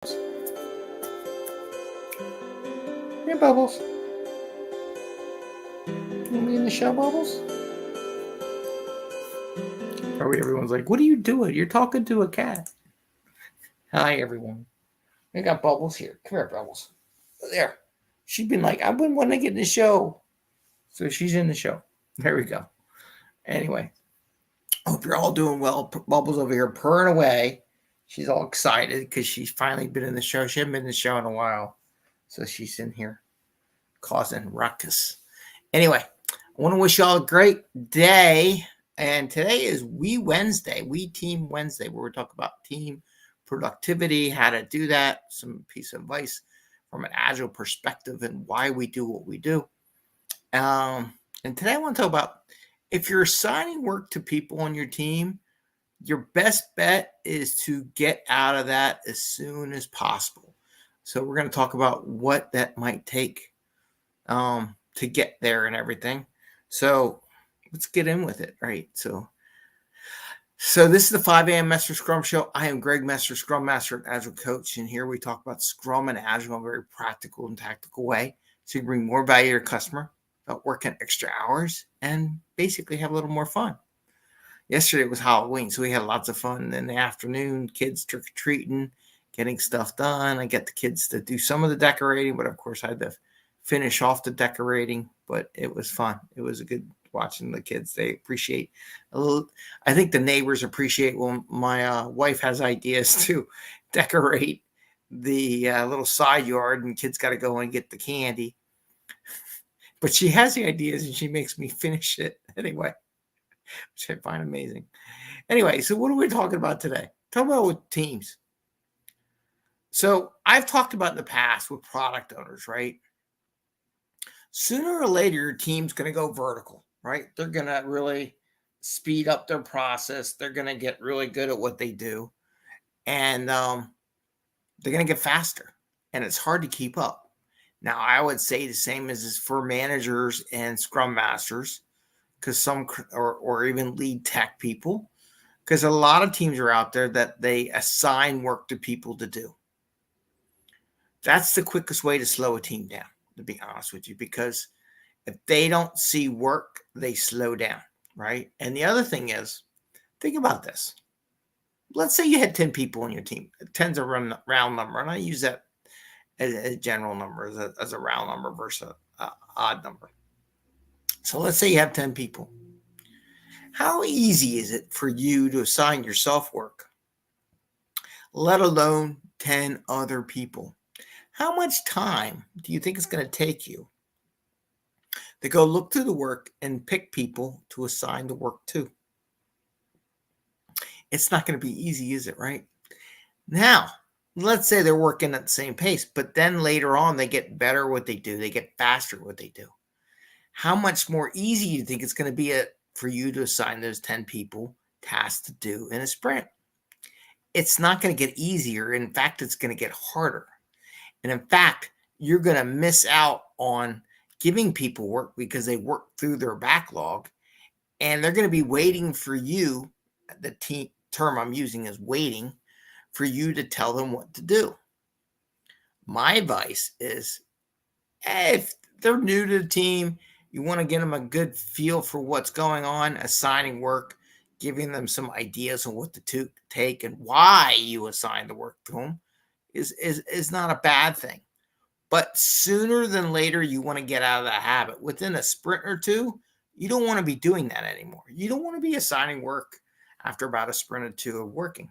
Hey, Bubbles. You me in the show, Bubbles? Everyone's like, what are you doing? You're talking to a cat. Hi, everyone. We got Bubbles here. Come here, Bubbles. There. She's been like, I've been wanting to get in the show. So she's in the show. There we go. Anyway, hope you're all doing well. Bubbles over here purring away. She's all excited because she's finally been in the show. She hasn't been in the show in a while. So she's in here causing ruckus. Anyway, I want to wish y'all a great day. And today is We Team Wednesday, where we talk about team productivity, how to do that, some piece of advice from an agile perspective, and why we do what we do. And today I want to talk about if you're assigning work to people on your team, your best bet is to get out of that as soon as possible. So we're going to talk about what that might take to get there and everything. So let's get in with it, right? So this is the 5 a.m. Mester Scrum Show. I am Greg Mester, Scrum Master and Agile Coach, and here we talk about Scrum and Agile in a very practical and tactical way, so you bring more value to your customer, without working extra hours, and basically have a little more fun. Yesterday was Halloween, so we had lots of fun in the afternoon, kids trick-or-treating, getting stuff done. I get the kids to do some of the decorating, but of course I had to finish off the decorating, but it was fun. It was a good watching the kids. They appreciate a little. I think the neighbors appreciate when my wife has ideas to decorate the little side yard, and kids got to go and get the candy. But she has the ideas, and she makes me finish it anyway, which I find amazing. Anyway, so what are we talking about today? Talking about with teams. So I've talked about in the past with product owners, right? Sooner or later, your team's going to go vertical, right? They're going to really speed up their process. They're going to get really good at what they do. And they're going to get faster. And it's hard to keep up. Now, I would say the same as for managers and Scrum Masters, because some, or even lead tech people, because a lot of teams are out there that they assign work to people to do. That's the quickest way to slow a team down, to be honest with you, because if they don't see work, they slow down, right? And the other thing is, think about this. Let's say you had 10 people on your team. 10's a round number, and I use that as a general number, as a round number versus an odd number. So let's say you have 10 people. How easy is it for you to assign yourself work, let alone 10 other people? How much time do you think it's going to take you to go look through the work and pick people to assign the work to? It's not going to be easy, is it, right? Now, let's say they're working at the same pace, but then later on they get better at what they do. They get faster at what they do. How much more easy do you think it's going to be for you to assign those 10 people tasks to do in a sprint? It's not going to get easier. In fact, it's going to get harder. And in fact, you're going to miss out on giving people work because they work through their backlog, and they're going to be waiting for you. The term I'm using is waiting for you to tell them what to do. My advice is, if they're new to the team, you want to get them a good feel for what's going on, assigning work, giving them some ideas on what to take and why you assign the work to them is not a bad thing. But sooner than later, you want to get out of that habit. Within a sprint or two, you don't want to be doing that anymore. You don't want to be assigning work after about a sprint or two of working,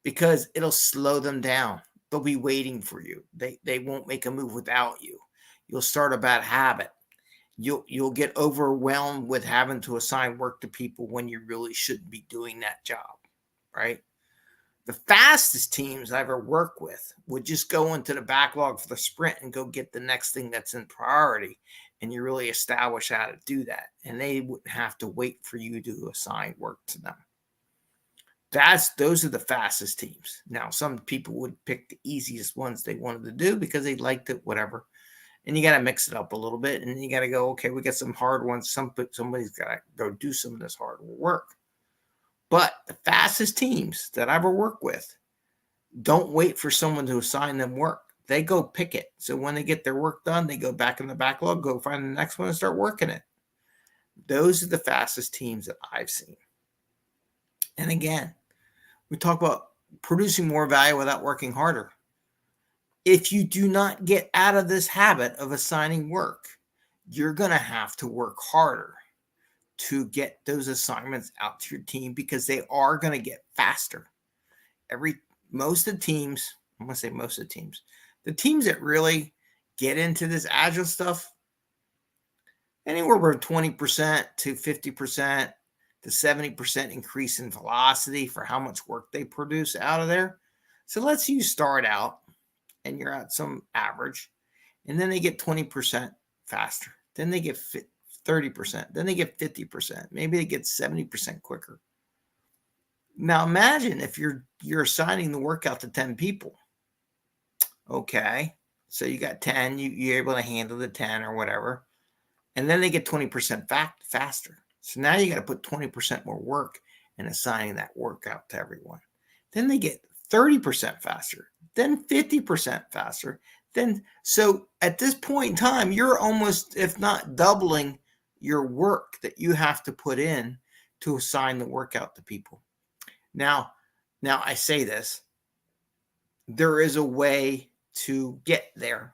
because it'll slow them down. They'll be waiting for you. They won't make a move without you. You'll start a bad habit. You'll get overwhelmed with having to assign work to people when you really shouldn't be doing that job, right? The fastest teams I ever worked with would just go into the backlog for the sprint and go get the next thing that's in priority. And you really establish how to do that. And they wouldn't have to wait for you to assign work to them. Those are the fastest teams. Now, some people would pick the easiest ones they wanted to do because they liked it, whatever. And you got to mix it up a little bit. And you got to go, okay, we got some hard ones. Somebody's got to go do some of this hard work. But the fastest teams that I ever worked with, Don't wait for someone to assign them work. They go pick it. So when they get their work done, they go back in the backlog, go find the next one and start working it. Those are the fastest teams that I've seen. And again, we talk about producing more value without working harder. If you do not get out of this habit of assigning work, you're going to have to work harder to get those assignments out to your team because they are going to get faster. Most of the teams, I'm going to say most of the teams that really get into this agile stuff, anywhere from 20% to 50% to 70% increase in velocity for how much work they produce out of there. So let's say you start out and you're at some average, and then they get 20% faster. Then they get 30%. Then they get 50%. Maybe they get 70% quicker. Now imagine if you're assigning the work out to 10 people. Okay, so you got 10, you're able to handle the 10 or whatever. And then they get 20% faster. So now you got to put 20% more work in assigning that work out to everyone. Then they get 30% faster, then 50% faster. So at this point in time, you're almost, if not doubling your work that you have to put in to assign the work out to people. Now I say this, there is a way to get there.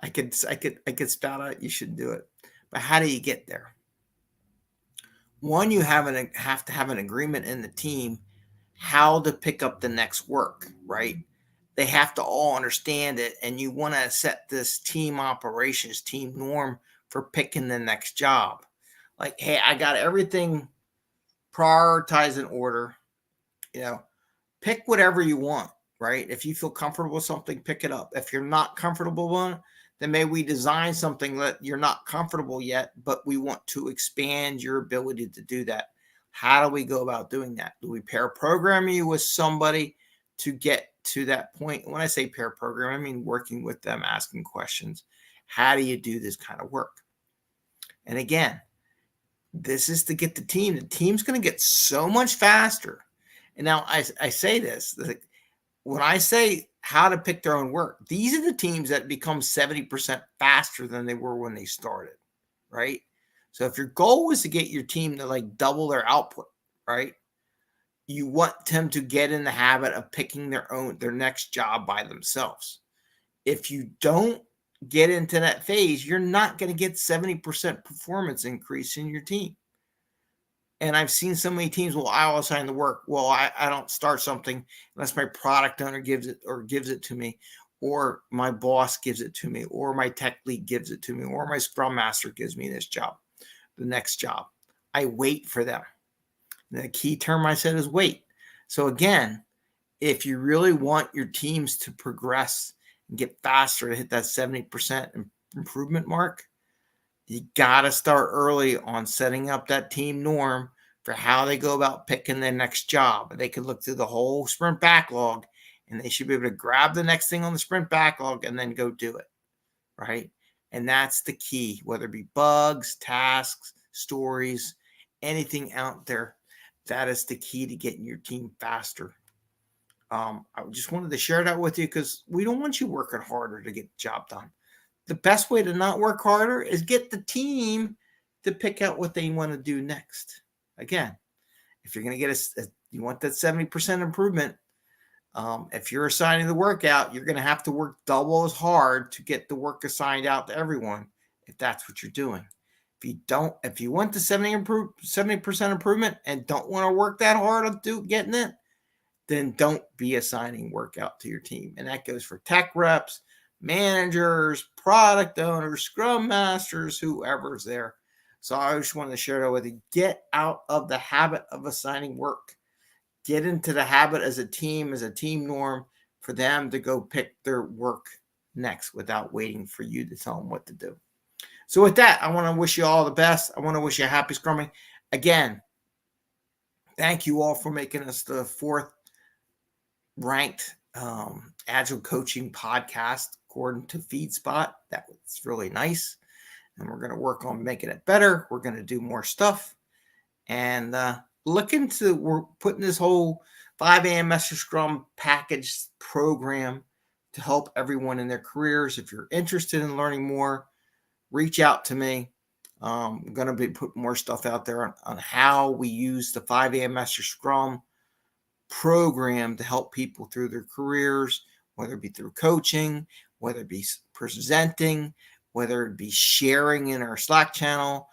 I could spout out, you should do it. But how do you get there? One, you have to have an agreement in the team how to pick up the next work, right? They have to all understand it, and you want to set this team operations, team norm for picking the next job. Like, hey, I got everything prioritized in order. Pick whatever you want, right? If you feel comfortable with something, pick it up. If you're not comfortable with it, then maybe we design something that you're not comfortable yet, but we want to expand your ability to do that. How do we go about doing that? Do we pair program you with somebody to get to that point? When I say pair program, I mean working with them, asking questions. How do you do this kind of work? And again, this is to get the team. The team's going to get so much faster. And now I say this, when I say how to pick their own work, these are the teams that become 70% faster than they were when they started, right? So if your goal was to get your team to like double their output, right? You want them to get in the habit of picking their next job by themselves. If you don't get into that phase, you're not going to get 70% performance increase in your team. And I've seen so many teams, well, I'll assign the work. Well, I don't start something unless my product owner gives it to me, or my boss gives it to me, or my tech lead gives it to me, or my Scrum Master gives me this job, the next job. I wait for them. And the key term I said is wait. So again, if you really want your teams to progress and get faster to hit that 70% improvement mark, you got to start early on setting up that team norm for how they go about picking their next job. They could look through the whole sprint backlog, and they should be able to grab the next thing on the sprint backlog and then go do it, right? And that's the key, whether it be bugs, tasks, stories, anything out there. That is the key to getting your team faster. I just wanted to share that with you because we don't want you working harder to get the job done. The best way to not work harder is get the team to pick out what they want to do next. Again, if you're going to get you want that 70% improvement, if you're assigning the work out, you're going to have to work double as hard to get the work assigned out to everyone, if that's what you're doing. If you want the 70% improvement and don't want to work that hard on getting it, then don't be assigning work out to your team. And that goes for tech reps, managers, product owners, scrum masters, whoever's there. So I just wanted to share that with you. Get out of the habit of assigning work. Get into the habit as a team norm for them to go pick their work next without waiting for you to tell them what to do. So with that, I want to wish you all the best. I want to wish you a happy Scrumming. Again, thank you all for making us the 4th ranked Agile coaching podcast according to FeedSpot. That was really nice. And we're going to work on making it better. We're going to do more stuff. And we're putting this whole 5 a.m. Mester Scrum package program to help everyone in their careers. If you're interested in learning more, reach out to me. I'm going to be putting more stuff out there on how we use the 5 a.m. Mester Scrum program to help people through their careers, whether it be through coaching, whether it be presenting, whether it be sharing in our Slack channel,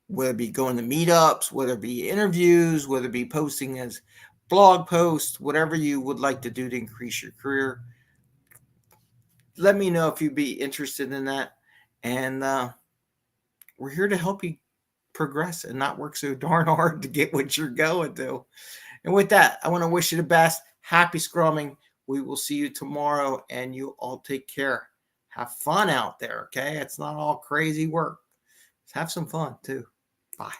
whether it be going to meetups, whether it be interviews, whether it be posting as blog posts, whatever you would like to do to increase your career. Let me know if you'd be interested in that. And we're here to help you progress and not work so darn hard to get what you're going to. And with that, I want to wish you the best. Happy Scrumming. We will see you tomorrow, and you all take care. Have fun out there, okay? It's not all crazy work. Have some fun, too. Bye.